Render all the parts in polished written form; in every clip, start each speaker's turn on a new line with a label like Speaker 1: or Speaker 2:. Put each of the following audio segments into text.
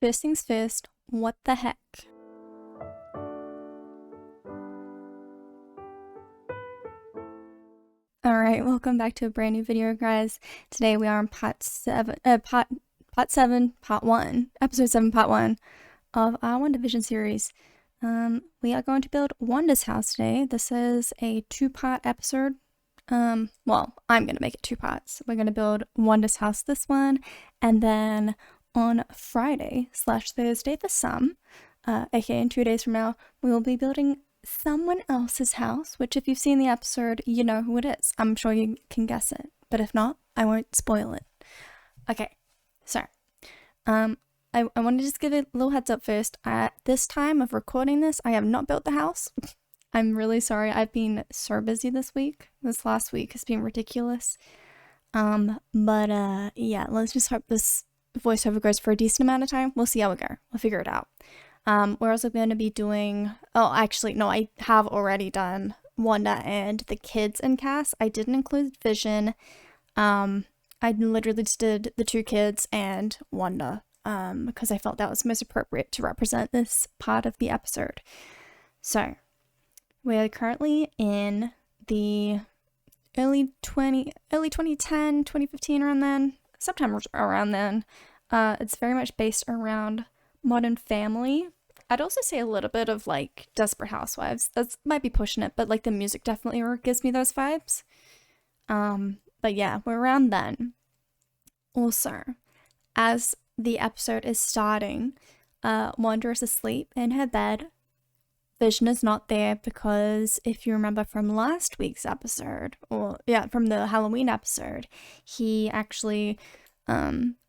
Speaker 1: First things first, what the heck? Alright, welcome back to a brand new video, guys. Today we are on part 7, part 1, episode 7, part 1 of our Wandavision series. We are going to build Wanda's house today. This is a 2-part episode. Well, I'm going to make it 2 parts. We're going to build Wanda's house this one, and then on Friday/Thursday for some, aka in 2 days from now, we will be building someone else's house, which if you've seen the episode, you know who it is. I'm sure you can guess it, but if not, I won't spoil it. Okay, so, I want to just give a little heads up first. At this time of recording this, I have not built the house. I'm really sorry. I've been so busy this week. This last week has been ridiculous. But yeah, let's just hope this voiceover goes for a decent amount of time. We'll see how we go. We'll figure it out. We're also going to be doing, oh, actually, no, I have already done Wanda and the kids in CAS. I didn't include Vision. I literally just did the 2 kids and Wanda, because I felt that was most appropriate to represent this part of the episode. So, we're currently in the early 2010, 2015, around then, sometime around then. It's very much based around Modern Family. I'd also say a little bit of like Desperate Housewives. That might be pushing it, but like the music definitely gives me those vibes. But yeah, we're around then. Also, as the episode is starting, Wanda is asleep in her bed. Vision is not there because if you remember from last week's episode, or yeah, from the Halloween episode, he actually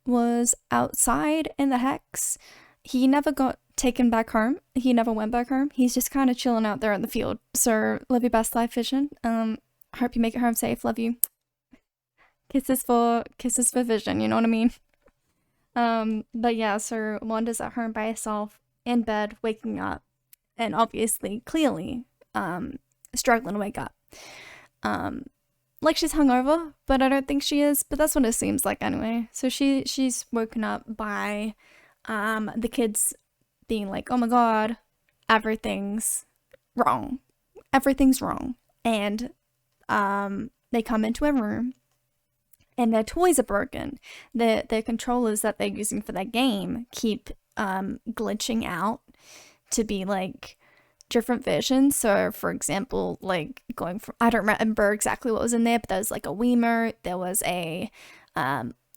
Speaker 1: was outside in the Hex. He never got taken back home. He never went back home. He's just kind of chilling out there in the field. So live your best life, Vision. Hope you make it home safe. Love you. Kisses for Vision. You know what I mean? But yeah, so Wanda's at home by herself in bed, waking up, and obviously, clearly, struggling to wake up. Like she's hungover, but I don't think she is. But that's what it seems like anyway. So she's woken up by the kids being like, oh my god, everything's wrong. Everything's wrong. And they come into a room and their toys are broken. Their controllers that they're using for their game keep glitching out to be like different versions. So for example, like going from, I don't remember exactly what was in there, but there was like a Wiimote, there was a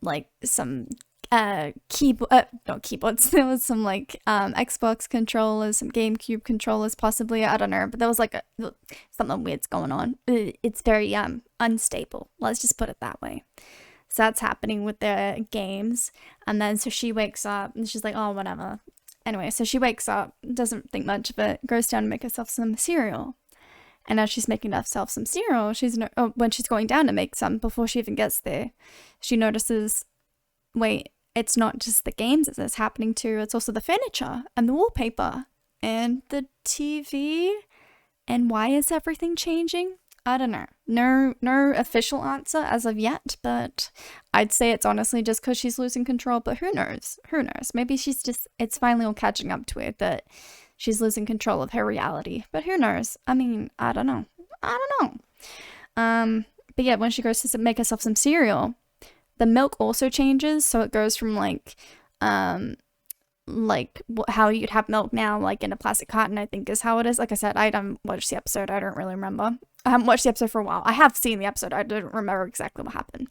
Speaker 1: like some not keyboards, there was some like Xbox controllers, some GameCube controllers possibly, I don't know, but there was like something weird's going on. It's very unstable, let's just put it that way. So that's happening with their games. And then so she wakes up and she's like, oh whatever. Anyway, so she wakes up, doesn't think much of it, goes down to make herself some cereal. And as she's making herself some cereal, when she's going down to make some, before she even gets there, she notices, wait, it's not just the games that it's happening to, it's also the furniture and the wallpaper and the TV. And why is everything changing? I don't know. No official answer as of yet, but I'd say it's honestly just because she's losing control, but who knows? Who knows? Maybe it's finally all catching up to her that she's losing control of her reality, but who knows? I mean, I don't know. But yeah, when she goes to make herself some cereal, the milk also changes, so it goes from like how you'd have milk now, like in a plastic carton, I think is how it is. Like I said, I don't watch the episode. I don't really remember. I haven't watched the episode for a while. I have seen the episode. I don't remember exactly what happened.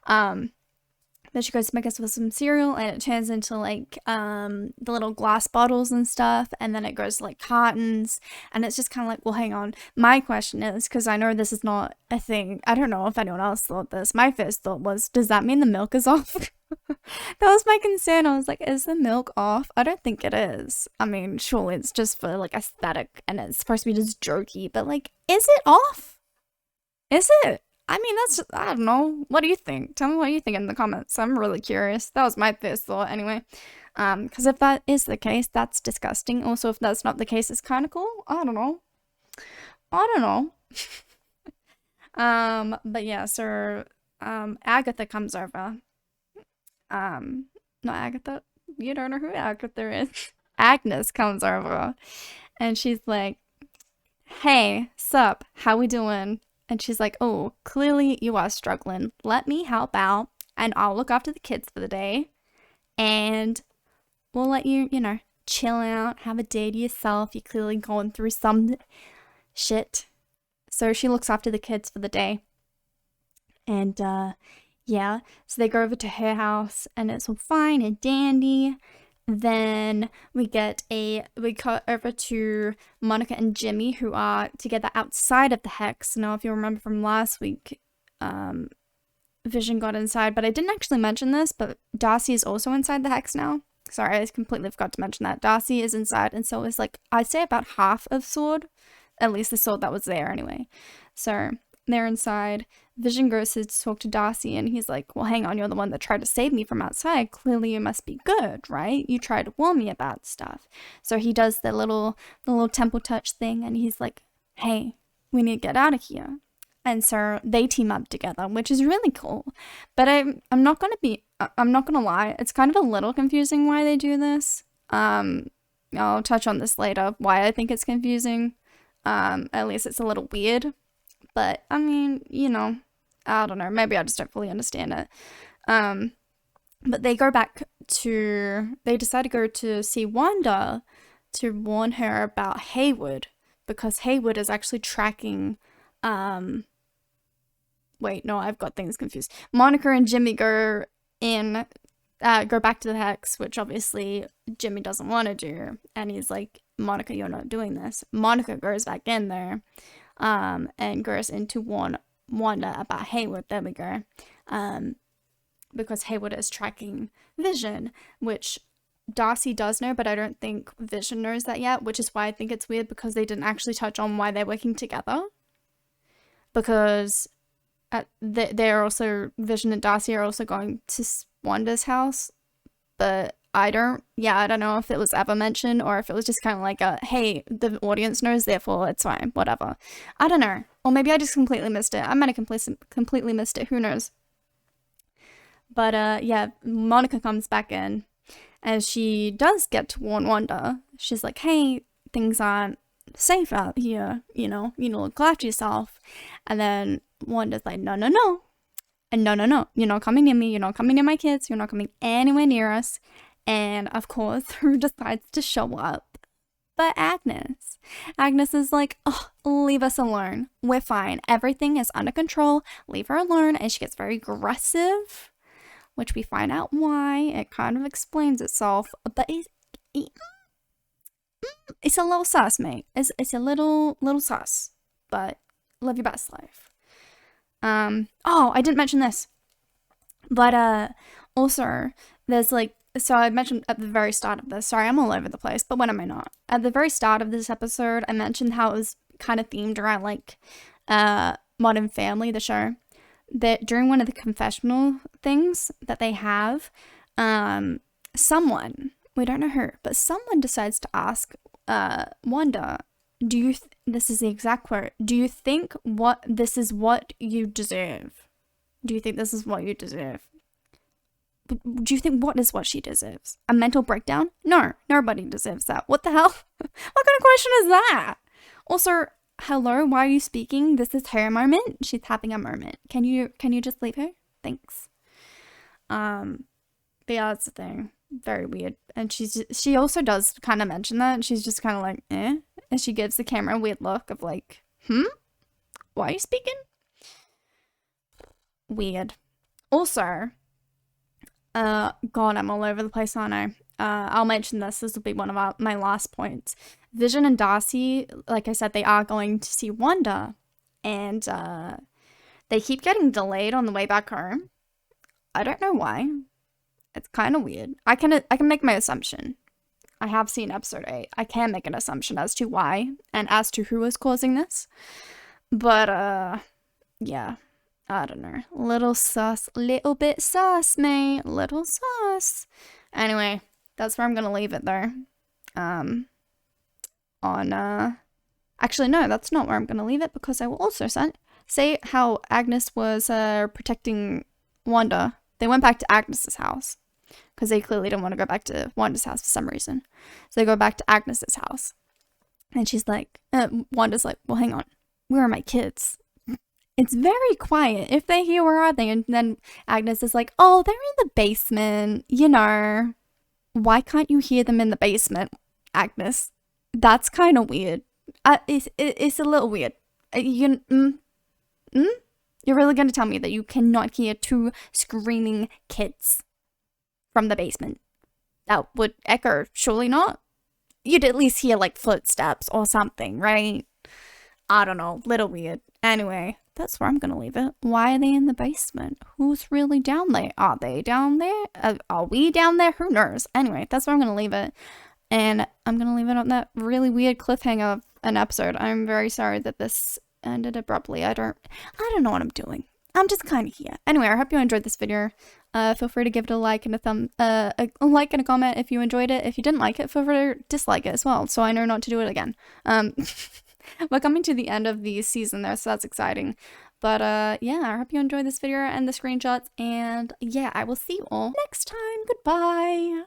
Speaker 1: Then she goes to make us with some cereal, and it turns into like the little glass bottles and stuff, and then it goes to like cartons, and it's just kind of like, well, hang on. My question is, because I know this is not a thing, I don't know if anyone else thought this. My first thought was, does that mean the milk is off? That was my concern. I was like, is the milk off? I don't think it is. I mean, surely it's just for like aesthetic, and it's supposed to be just jokey, but like, is it off? Is it? I mean, I don't know. What do you think? Tell me what you think in the comments. I'm really curious. That was my first thought anyway. Because if that is the case, that's disgusting. Also, if that's not the case, it's kind of cool. I don't know. But yeah, so Agatha comes over. Not Agatha. You don't know who Agatha is. Agnes comes over and she's like, hey, sup, how we doing? And she's like, oh, clearly you are struggling. Let me help out and I'll look after the kids for the day. And we'll let you, chill out, have a day to yourself. You're clearly going through some shit. So she looks after the kids for the day. And, yeah, so they go over to her house and it's all fine and dandy. Then we cut over to Monica and Jimmy, who are together outside of the hex. Now, if you remember from last week, Vision got inside, but I didn't actually mention this, but Darcy is also inside the hex now. Sorry, I completely forgot to mention that. Darcy is inside, and so is, like, I'd say about half of Sword. At least the sword that was there anyway. So they're inside. Vision goes to talk to Darcy and he's like, well, hang on, you're the one that tried to save me from outside. Clearly you must be good, right? You tried to warn me about stuff. So he does the little temple touch thing and he's like, hey, we need to get out of here. And so they team up together, which is really cool. But I'm not gonna lie, it's kind of a little confusing why they do this. I'll touch on this later, why I think it's confusing. At least it's a little weird. But, I mean, I don't know. Maybe I just don't fully understand it. But they decide to go to see Wanda to warn her about Haywood. Because Haywood is actually tracking, wait, no, I've got things confused. Monica and Jimmy go back to the hex, which obviously Jimmy doesn't want to do. And he's like, Monica, you're not doing this. Monica goes back in there. And goes in to warn Wanda about Haywood. There we go. Because Haywood is tracking Vision, which Darcy does know, but I don't think Vision knows that yet, which is why I think it's weird because they didn't actually touch on why they're working together. Because they're also, Vision and Darcy are also going to Wanda's house, but I don't know if it was ever mentioned or if it was just kind of like hey, the audience knows, therefore it's fine, whatever. I don't know. Or maybe I just completely missed it. I might have completely missed it. Who knows? But, yeah, Monica comes back in and she does get to warn Wanda. She's like, hey, things aren't safe out here, you look after yourself. And then Wanda's like, no. And no, you're not coming near me. You're not coming near my kids. You're not coming anywhere near us. And, of course, who decides to show up? But Agnes. Agnes is like, oh, leave us alone. We're fine. Everything is under control. Leave her alone. And she gets very aggressive, which we find out why. It kind of explains itself. But it's a little sus, mate. It's a little sus. But live your best life. Oh, I didn't mention this. But, also, there's, like, so I mentioned at the very start of this, sorry, I'm all over the place, but when am I not? At the very start of this episode, I mentioned how it was kind of themed around, like, Modern Family, the show. That during one of the confessional things that they have, someone, we don't know who, but someone decides to ask, Wanda, this is the exact quote, do you think this is what you deserve? Do you think this is what you deserve? Do you think what is what she deserves? A mental breakdown? No, nobody deserves that. What the hell? What kind of question is that? Also, hello, why are you speaking? This is her moment. She's having a moment. Can you just leave her? Thanks. But yeah, that's the thing. Very weird. And she also does kind of mention that. And she's just kind of like, eh? And she gives the camera a weird look of like, why are you speaking? Weird. Also, God, I'm all over the place, aren't I? I'll mention this. This will be one of my last points. Vision and Darcy, like I said, they are going to see Wanda. And they keep getting delayed on the way back home. I don't know why. It's kind of weird. I can make my assumption. I have seen episode 8. I can make an assumption as to why and as to who is causing this. But, yeah. I don't know. Little bit sus, mate. Little sus. Anyway, that's where I'm gonna leave it though. Actually, no, that's not where I'm gonna leave it because I will also say how Agnes was protecting Wanda. They went back to Agnes's house. because they clearly don't want to go back to Wanda's house for some reason. So they go back to Agnes's house. And she's like, Wanda's like, well, hang on. Where are my kids? It's very quiet. If they hear, where are they? And then Agnes is like, oh, they're in the basement. You know. Why can't you hear them in the basement, Agnes? That's kind of weird. It's a little weird. You're really going to tell me that you cannot hear 2 screaming kids from the basement? That would echo, surely not? You'd at least hear, like, footsteps or something, right? I don't know. Little weird. Anyway, that's where I'm going to leave it. Why are they in the basement? Who's really down there? Are they down there? Are we down there? Who knows? Anyway, that's where I'm going to leave it. And I'm going to leave it on that really weird cliffhanger of an episode. I'm very sorry that this ended abruptly. I don't know what I'm doing. I'm just kind of here. Anyway, I hope you enjoyed this video. Feel free to give it a like and a like and a comment if you enjoyed it. If you didn't like it, feel free to dislike it as well, so I know not to do it again. We're coming to the end of the season though, so that's exciting. But yeah, I hope you enjoyed this video and the screenshots, and yeah, I will see you all next time. Goodbye.